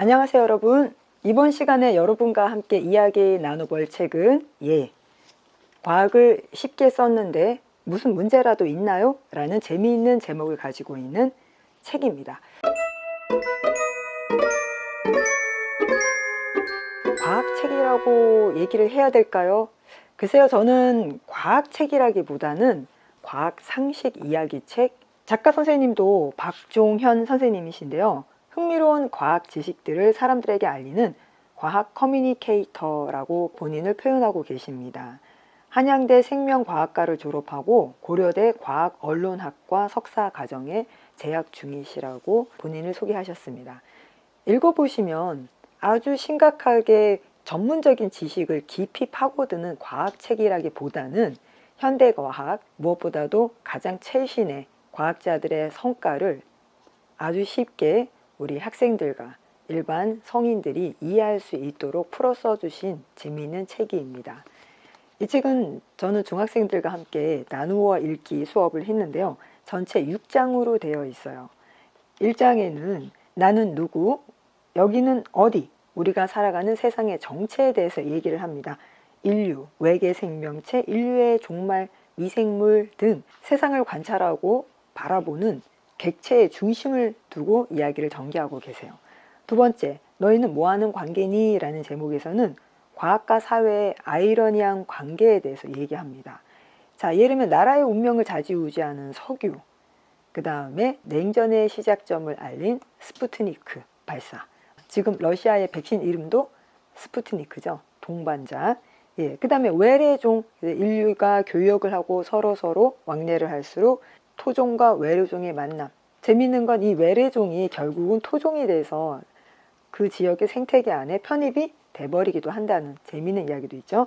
안녕하세요 여러분. 이번 시간에 여러분과 함께 이야기 나눠볼 책은 과학을 쉽게 썼는데 무슨 문제라도 있나요? 라는 재미있는 제목을 가지고 있는 책입니다. 과학책이라고 얘기를 해야 될까요? 글쎄요, 저는 과학책이라기보다는 과학 상식 이야기책. 작가 선생님도 박종현 선생님이신데요. 흥미로운 과학 지식들을 사람들에게 알리는 과학 커뮤니케이터라고 본인을 표현하고 계십니다. 한양대 생명과학과를 졸업하고 고려대 과학언론학과 석사과정에 재학 중이시라고 본인을 소개하셨습니다. 읽어보시면 아주 심각하게 전문적인 지식을 깊이 파고드는 과학책이라기보다는 현대과학, 무엇보다도 가장 최신의 과학자들의 성과를 아주 쉽게 우리 학생들과 일반 성인들이 이해할 수 있도록 풀어 써주신 재미있는 책입니다. 이 책은 저는 중학생들과 함께 나누어 읽기 수업을 했는데요. 전체 6장으로 되어 있어요. 1장에는 나는 누구, 여기는 어디, 우리가 살아가는 세상의 정체에 대해서 얘기를 합니다. 인류, 외계 생명체, 인류의 종말, 미생물 등 세상을 관찰하고 바라보는 객체의 중심을 두고 이야기를 전개하고 계세요. 두 번째, 너희는 뭐하는 관계니? 라는 제목에서는 과학과 사회의 아이러니한 관계에 대해서 얘기합니다. 자, 예를 들면 나라의 운명을 좌지우지하는 석유, 그 다음에 냉전의 시작점을 알린 스푸트니크 발사, 지금 러시아의 백신 이름도 스푸트니크죠. 동반자. 그 다음에 외래종, 인류가 교역을 하고 서로 왕래를 할수록 토종과 외래종의 만남. 재미있는 건 이 외래종이 결국은 토종이 돼서 그 지역의 생태계 안에 편입이 돼버리기도 한다는 재미있는 이야기도 있죠.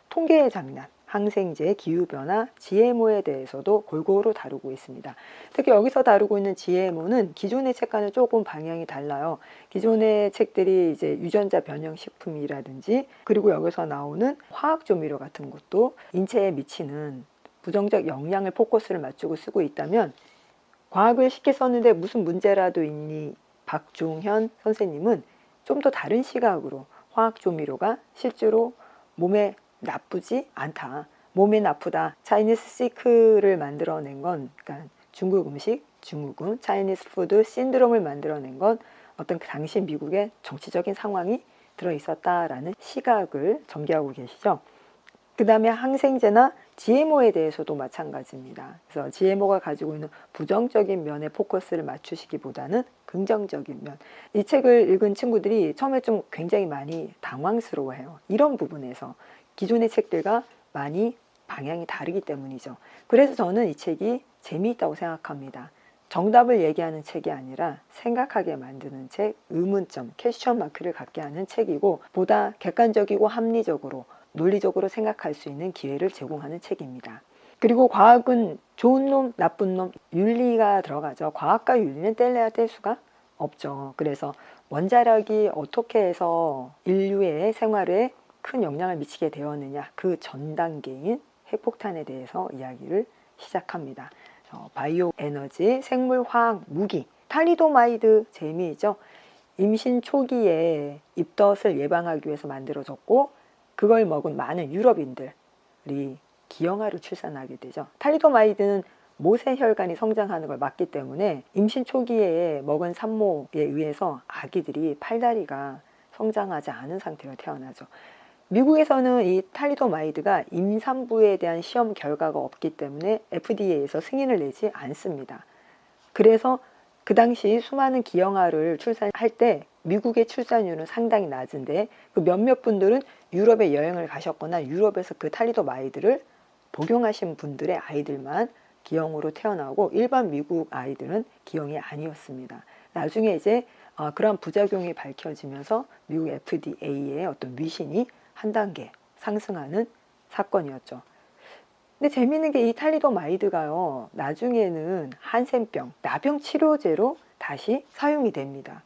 통계의 장난, 항생제, 기후변화, GMO에 대해서도 골고루 다루고 있습니다. 특히 여기서 다루고 있는 GMO는 기존의 책과는 조금 방향이 달라요. 기존의 책들이 이제 유전자 변형 식품이라든지, 그리고 여기서 나오는 화학조미료 같은 것도 인체에 미치는 부정적 영향을 포커스를 맞추고 쓰고 있다면, 과학을 쉽게 썼는데 무슨 문제라도 있니? 박종현 선생님은 좀 더 다른 시각으로 화학조미료가 실제로 몸에 나쁘지 않다. 몸에 나쁘다. 차이니스 시크를 만들어낸 건, 그러니까 중국 음식, 중국은 차이니스 푸드 신드롬을 만들어낸 건 어떤 그 당시 미국의 정치적인 상황이 들어있었다라는 시각을 전개하고 계시죠. 그 다음에 항생제나 GMO에 대해서도 마찬가지입니다. 그래서 GMO가 가지고 있는 부정적인 면에 포커스를 맞추시기보다는 긍정적인 면. 이 책을 읽은 친구들이 처음에 좀 굉장히 많이 당황스러워해요. 이런 부분에서 기존의 책들과 많이 방향이 다르기 때문이죠. 그래서 저는 이 책이 재미있다고 생각합니다. 정답을 얘기하는 책이 아니라 생각하게 만드는 책, 의문점, 퀘스천 마크를 갖게 하는 책이고, 보다 객관적이고 합리적으로 논리적으로 생각할 수 있는 기회를 제공하는 책입니다. 그리고 과학은 좋은 놈, 나쁜 놈, 윤리가 들어가죠. 과학과 윤리는 뗄래야 뗄 수가 없죠. 그래서 원자력이 어떻게 해서 인류의 생활에 큰 영향을 미치게 되었느냐, 그 전 단계인 핵폭탄에 대해서 이야기를 시작합니다. 바이오 에너지, 생물화학 무기, 탈리도마이드 재미있죠. 임신 초기에 입덧을 예방하기 위해서 만들어졌고, 그걸 먹은 많은 유럽인들이 기형아를 출산하게 되죠. 탈리도마이드는 모세혈관이 성장하는 걸 막기 때문에 임신 초기에 먹은 산모에 의해서 아기들이 팔다리가 성장하지 않은 상태로 태어나죠. 미국에서는 이 탈리도마이드가 임산부에 대한 시험 결과가 없기 때문에 FDA에서 승인을 내지 않습니다. 그래서 그 당시 수많은 기형아를 출산할 때 미국의 출산율은 상당히 낮은데, 그 몇몇 분들은 유럽에 여행을 가셨거나 유럽에서 그 탈리도마이드를 복용하신 분들의 아이들만 기형으로 태어나고 일반 미국 아이들은 기형이 아니었습니다. 나중에 이제 그런 부작용이 밝혀지면서 미국 FDA의 어떤 위신이 한 단계 상승하는 사건이었죠. 근데 재미있는 게 이 탈리도마이드가요, 나중에는 한센병, 나병 치료제로 다시 사용이 됩니다.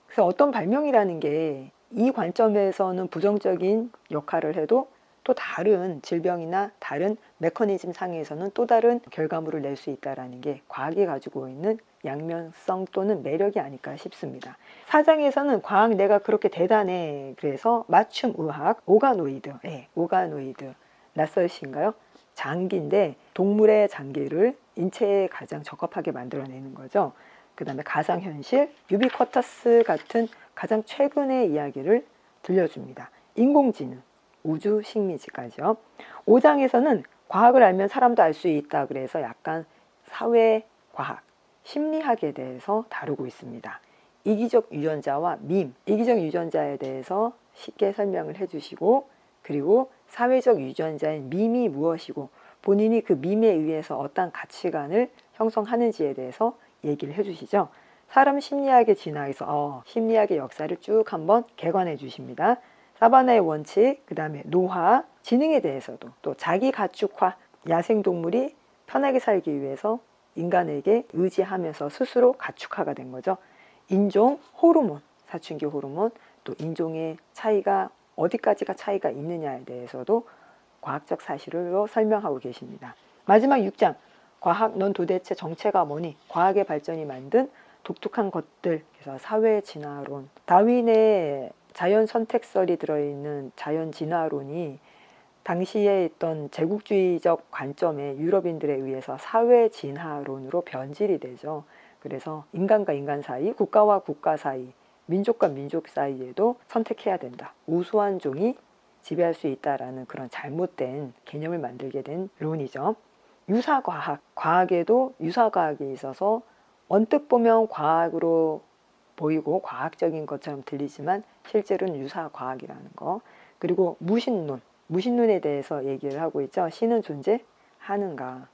그래서 어떤 발명이라는 게 이 관점에서는 부정적인 역할을 해도 또 다른 질병이나 다른 메커니즘 상에서는 또 다른 결과물을 낼 수 있다는 게 과학이 가지고 있는 양면성 또는 매력이 아닐까 싶습니다. 사장에서는 과학 내가 그렇게 대단해. 그래서 맞춤 의학, 오가노이드, 오가노이드 낯설신가요? 장기인데 동물의 장기를 인체에 가장 적합하게 만들어내는 거죠. 그 다음에 가상현실, 유비쿼터스 같은 가장 최근의 이야기를 들려줍니다. 인공지능, 우주 식민지까지요. 5장에서는 과학을 알면 사람도 알 수 있다. 그래서 약간 사회과학, 심리학에 대해서 다루고 있습니다. 이기적 유전자와 밈, 이기적 유전자에 대해서 쉽게 설명을 해주시고, 그리고 사회적 유전자인 밈이 무엇이고 본인이 그 밈에 의해서 어떤 가치관을 형성하는지에 대해서 얘기를 해주시죠. 사람 심리학의 진화에서 심리학의 역사를 쭉 한번 개관해 주십니다. 사바나의 원칙, 그 다음에 노화, 지능에 대해서도 또 자기 가축화, 야생동물이 편하게 살기 위해서 인간에게 의지하면서 스스로 가축화가 된 거죠. 인종, 호르몬, 사춘기 호르몬, 또 인종의 차이가 어디까지가 차이가 있느냐에 대해서도 과학적 사실로 설명하고 계십니다. 마지막 6장, 과학 넌 도대체 정체가 뭐니? 과학의 발전이 만든 독특한 것들, 그래서 사회 진화론, 다윈의 자연 선택설이 들어있는 자연 진화론이 당시에 있던 제국주의적 관점에 유럽인들에 의해서 사회 진화론으로 변질이 되죠. 그래서 인간과 인간 사이, 국가와 국가 사이, 민족과 민족 사이에도 선택해야 된다. 우수한 종이 지배할 수 있다라는 그런 잘못된 개념을 만들게 된 론이죠. 유사과학, 과학에도 유사과학이 있어서 언뜻 보면 과학으로 보이고 과학적인 것처럼 들리지만 실제로는 유사과학이라는 거. 그리고 무신론, 무신론에 대해서 얘기를 하고 있죠. 신은 존재하는가.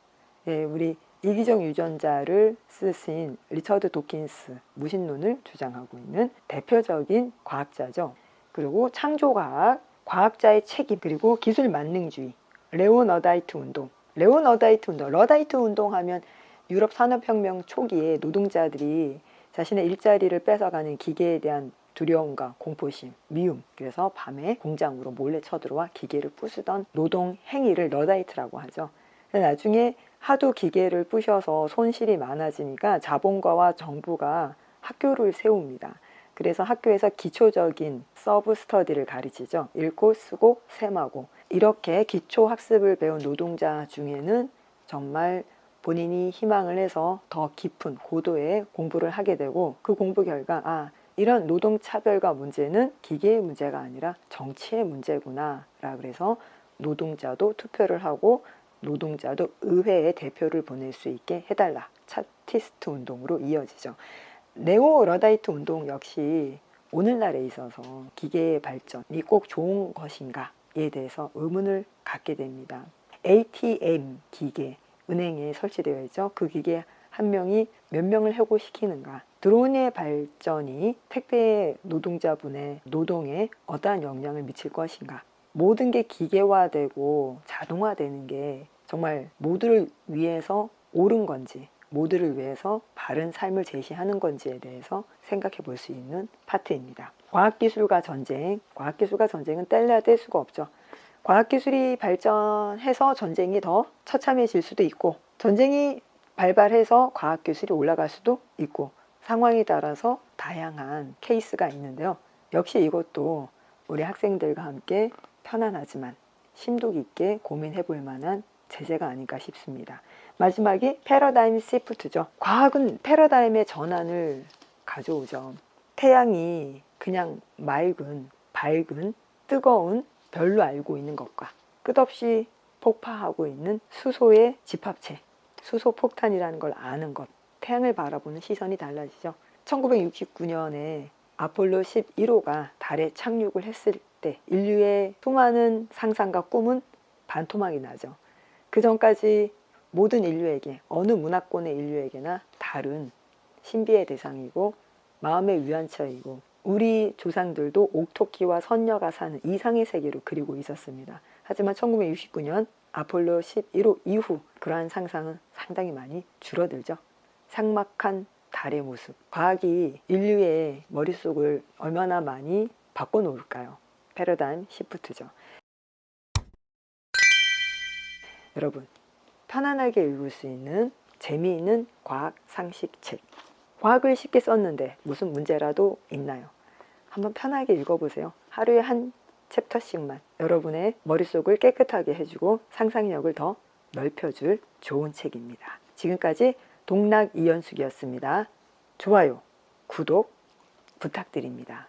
우리 이기적 유전자를 쓰신 리처드 도킨스, 무신론을 주장하고 있는 대표적인 과학자죠. 그리고 창조과학, 과학자의 책임, 그리고 기술 만능주의, 레오너다이트 운동. 레오너다이트 운동, 러다이트 운동하면 유럽 산업혁명 초기에 노동자들이 자신의 일자리를 뺏어가는 기계에 대한 두려움과 공포심, 미움, 그래서 밤에 공장으로 몰래 쳐들어와 기계를 부수던 노동 행위를 러다이트라고 하죠. 나중에 하도 기계를 부셔서 손실이 많아지니까 자본가와 정부가 학교를 세웁니다. 그래서 학교에서 기초적인 서브 스터디를 가르치죠. 읽고 쓰고 셈하고. 이렇게 기초 학습을 배운 노동자 중에는 정말 본인이 희망을 해서 더 깊은 고도의 공부를 하게 되고, 그 공부 결과 이런 노동차별과 문제는 기계의 문제가 아니라 정치의 문제구나 라 그래서 노동자도 투표를 하고 노동자도 의회에 대표를 보낼 수 있게 해달라. 차티스트 운동으로 이어지죠. 네오 러다이트 운동 역시 오늘날에 있어서 기계의 발전이 꼭 좋은 것인가에 대해서 의문을 갖게 됩니다. ATM 기계, 은행에 설치되어 있죠. 그 기계 한 명이 몇 명을 해고시키는가. 드론의 발전이 택배 노동자분의 노동에 어떠한 영향을 미칠 것인가. 모든 게 기계화되고 자동화되는 게 정말 모두를 위해서 옳은 건지, 모두를 위해서 바른 삶을 제시하는 건지에 대해서 생각해 볼 수 있는 파트입니다. 과학기술과 전쟁, 과학기술과 전쟁은 뗄래야 뗄 수가 없죠. 과학기술이 발전해서 전쟁이 더 처참해질 수도 있고, 전쟁이 발발해서 과학기술이 올라갈 수도 있고, 상황에 따라서 다양한 케이스가 있는데요. 역시 이것도 우리 학생들과 함께 편안하지만 심도 깊게 고민해 볼 만한 제재가 아닐까 싶습니다. 마지막이 패러다임 시프트죠. 과학은 패러다임의 전환을 가져오죠. 태양이 그냥 맑은, 밝은, 뜨거운 별로 알고 있는 것과 끝없이 폭파하고 있는 수소의 집합체, 수소 폭탄이라는 걸 아는 것, 태양을 바라보는 시선이 달라지죠. 1969년에 아폴로 11호가 달에 착륙을 했을 때 인류의 수많은 상상과 꿈은 반토막이 나죠. 그 전까지 모든 인류에게, 어느 문화권의 인류에게나 다른 신비의 대상이고 마음의 위안처이고, 우리 조상들도 옥토끼와 선녀가 사는 이상의 세계로 그리고 있었습니다. 하지만 1969년 아폴로 11호 이후 그러한 상상은 상당히 많이 줄어들죠. 삭막한 달의 모습, 과학이 인류의 머릿속을 얼마나 많이 바꿔놓을까요? 패러다임 시프트죠. 여러분, 편안하게 읽을 수 있는 재미있는 과학 상식 책. 과학을 쉽게 썼는데 무슨 문제라도 있나요? 한번 편하게 읽어보세요. 하루에 한 챕터씩만 여러분의 머릿속을 깨끗하게 해주고 상상력을 더 넓혀줄 좋은 책입니다. 지금까지 동락 이연숙이었습니다. 좋아요, 구독 부탁드립니다.